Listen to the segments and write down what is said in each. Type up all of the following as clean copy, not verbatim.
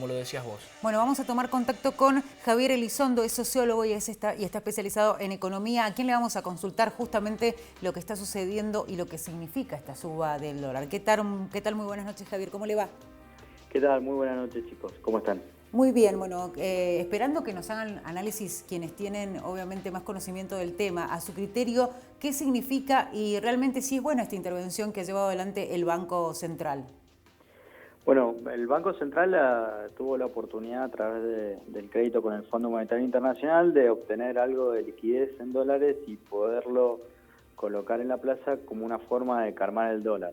como lo decías vos. Bueno, vamos a tomar contacto con Javier Elizondo, es sociólogo y está especializado en economía. ¿A quién le vamos a consultar justamente lo que está sucediendo y lo que significa esta suba del dólar? ¿Qué tal? Muy buenas noches, Javier. ¿Cómo le va? ¿Qué tal? Muy buenas noches, chicos. ¿Cómo están? Muy bien, bueno, esperando que nos hagan análisis quienes tienen obviamente más conocimiento del tema. A su criterio, ¿qué significa y realmente sí es buena esta intervención que ha llevado adelante el Banco Central? Bueno, el Banco Central tuvo la oportunidad a través del crédito con el Fondo Monetario Internacional de obtener algo de liquidez en dólares y poderlo colocar en la plaza como una forma de calmar el dólar.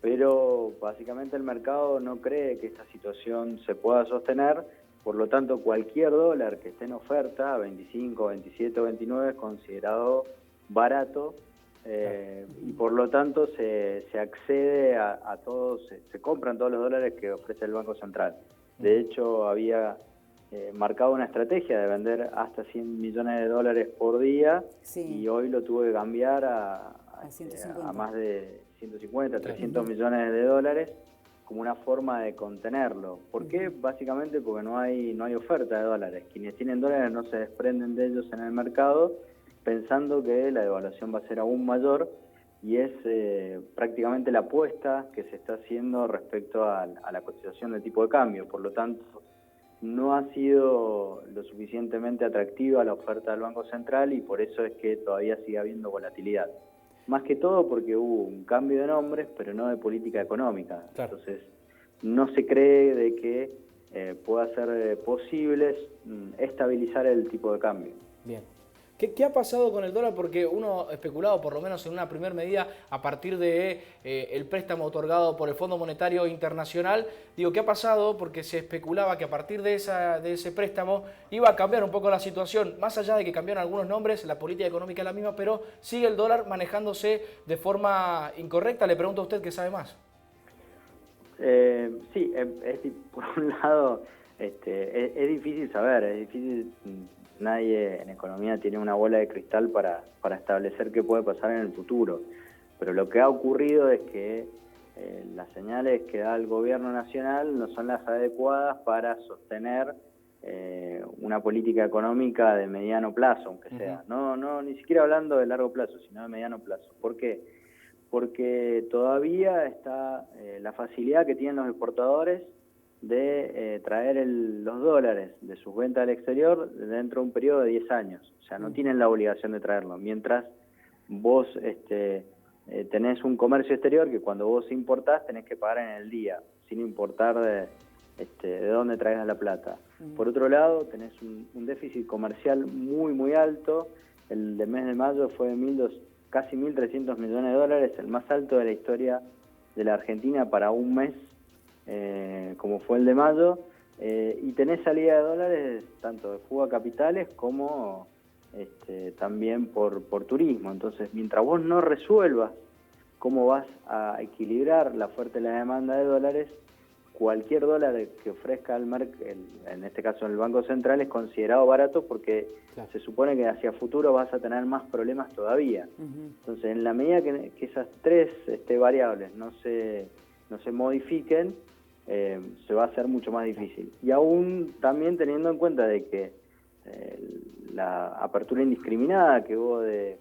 Pero básicamente el mercado no cree que esta situación se pueda sostener, por lo tanto cualquier dólar que esté en oferta, 25, 27 o 29, es considerado barato y por lo tanto se accede a todos, se compran todos los dólares que ofrece el Banco Central. De hecho había marcado una estrategia de vender hasta 100 millones de dólares por día, sí, y hoy lo tuvo que cambiar a más de 150, 300 millones de dólares como una forma de contenerlo. ¿Por qué? Básicamente porque no hay oferta de dólares. Quienes tienen dólares no se desprenden de ellos en el mercado pensando que la devaluación va a ser aún mayor y es prácticamente la apuesta que se está haciendo respecto a la cotización del tipo de cambio. Por lo tanto, no ha sido lo suficientemente atractiva la oferta del Banco Central y por eso es que todavía sigue habiendo volatilidad. Más que todo porque hubo un cambio de nombres, pero no de política económica. Claro. Entonces, no se cree de que pueda ser posible estabilizar el tipo de cambio. Bien. ¿Qué ha pasado con el dólar? Porque uno especulado, por lo menos en una primera medida, a partir de el préstamo otorgado por el Fondo Monetario Internacional. Digo, ¿qué ha pasado? Porque se especulaba que a partir de ese préstamo iba a cambiar un poco la situación. Más allá de que cambiaron algunos nombres, la política económica es la misma, pero sigue el dólar manejándose de forma incorrecta. Le pregunto a usted qué sabe más. Sí, por un lado es difícil saber, es difícil. Nadie en economía tiene una bola de cristal para establecer qué puede pasar en el futuro. Pero lo que ha ocurrido es que las señales que da el gobierno nacional no son las adecuadas para sostener una política económica de mediano plazo, aunque sea. No, ni siquiera hablando de largo plazo, sino de mediano plazo. ¿Por qué? Porque todavía está la facilidad que tienen los exportadores de traer los dólares de sus ventas al exterior dentro de un periodo de 10 años. O sea, no tienen la obligación de traerlo. Mientras vos tenés un comercio exterior que cuando vos importás tenés que pagar en el día, sin importar de dónde traigas la plata. Por otro lado, tenés un déficit comercial muy alto. El de mes de mayo fue de casi 1.300 millones de dólares, el más alto de la historia de la Argentina para un mes, como fue el de mayo, y tenés salida de dólares tanto de fuga a capitales como también por turismo. Entonces, mientras vos no resuelvas cómo vas a equilibrar la oferta y la demanda de dólares, cualquier dólar que ofrezca el en este caso el Banco Central, es considerado barato porque claro, se supone que hacia futuro vas a tener más problemas todavía. Entonces, en la medida que esas tres variables no se modifiquen, se va a hacer mucho más difícil. Y aún también teniendo en cuenta de que la apertura indiscriminada que hubo de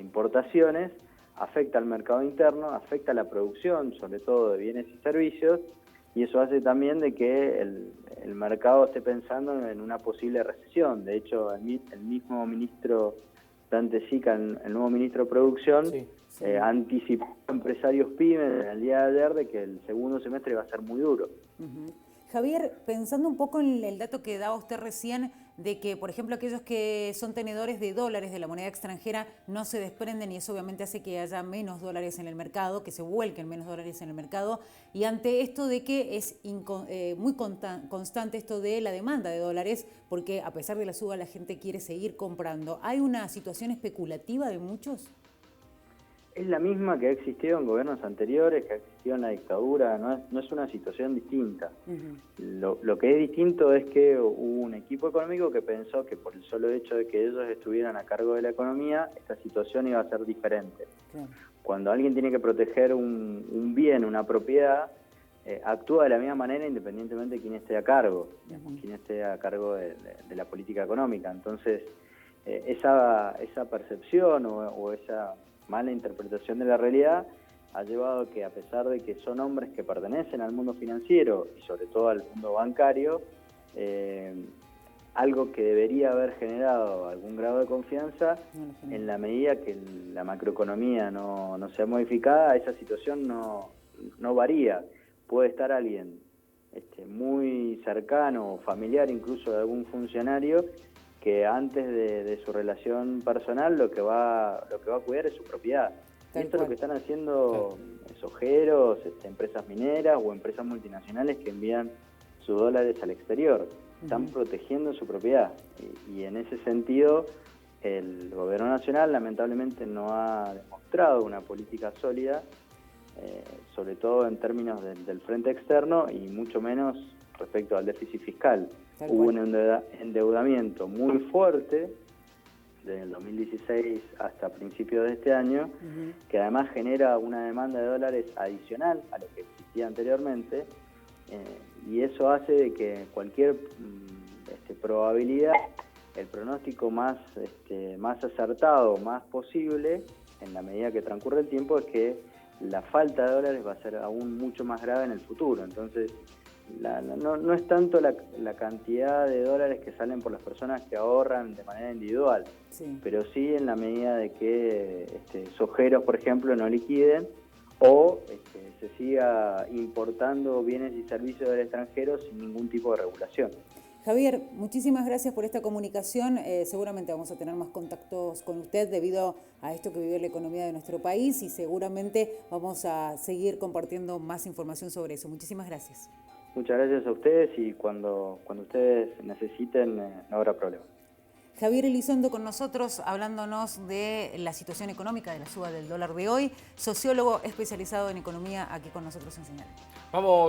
importaciones afecta al mercado interno, afecta a la producción, sobre todo de bienes y servicios, y eso hace también de que el mercado esté pensando en una posible recesión. De hecho, el mismo ministro Dante Sica, el nuevo ministro de Producción, anticipó a empresarios pymes el día de ayer de que el segundo semestre va a ser muy duro. Javier, pensando un poco en el dato que daba usted recién de que, por ejemplo, aquellos que son tenedores de dólares de la moneda extranjera no se desprenden y eso obviamente hace que haya menos dólares en el mercado, que se vuelquen menos dólares en el mercado, y ante esto de que es muy constante esto de la demanda de dólares, porque a pesar de la suba la gente quiere seguir comprando, ¿hay una situación especulativa de muchos? Es la misma que ha existido en gobiernos anteriores, que ha existido en la dictadura, no es una situación distinta. Lo que es distinto es que hubo un equipo económico que pensó que por el solo hecho de que ellos estuvieran a cargo de la economía, esta situación iba a ser diferente. Cuando alguien tiene que proteger un bien, una propiedad, actúa de la misma manera independientemente de quién esté a cargo, quién esté a cargo de la política económica. Entonces, esa percepción o esa mala interpretación de la realidad ha llevado a que, a pesar de que son hombres que pertenecen al mundo financiero y sobre todo al mundo bancario, algo que debería haber generado algún grado de confianza, en la medida que la macroeconomía no sea modificada, esa situación no varía. Puede estar alguien muy cercano o familiar incluso de algún funcionario que antes de su relación personal lo que va a cuidar es su propiedad. Y esto es lo que están haciendo sojeros, empresas mineras o empresas multinacionales que envían sus dólares al exterior. Están protegiendo su propiedad y en ese sentido el gobierno nacional lamentablemente no ha demostrado una política sólida, sobre todo en términos del frente externo y mucho menos respecto al déficit fiscal. Hubo un endeudamiento muy fuerte desde el 2016 hasta principios de este año, que además genera una demanda de dólares adicional a lo que existía anteriormente, y eso hace de que cualquier probabilidad, el pronóstico más acertado, más posible, en la medida que transcurre el tiempo, es que la falta de dólares va a ser aún mucho más grave en el futuro. Entonces, no es tanto la cantidad de dólares que salen por las personas que ahorran de manera individual, pero sí en la medida de que sojeros, por ejemplo, no liquiden o se siga importando bienes y servicios del extranjero sin ningún tipo de regulación. Javier, muchísimas gracias por esta comunicación. Seguramente vamos a tener más contactos con usted debido a esto que vive la economía de nuestro país y seguramente vamos a seguir compartiendo más información sobre eso. Muchísimas gracias. Muchas gracias a ustedes y cuando ustedes necesiten no habrá problema. Javier Elizondo con nosotros hablándonos de la situación económica de la suba del dólar de hoy, sociólogo especializado en economía aquí con nosotros en Señal. Vamos.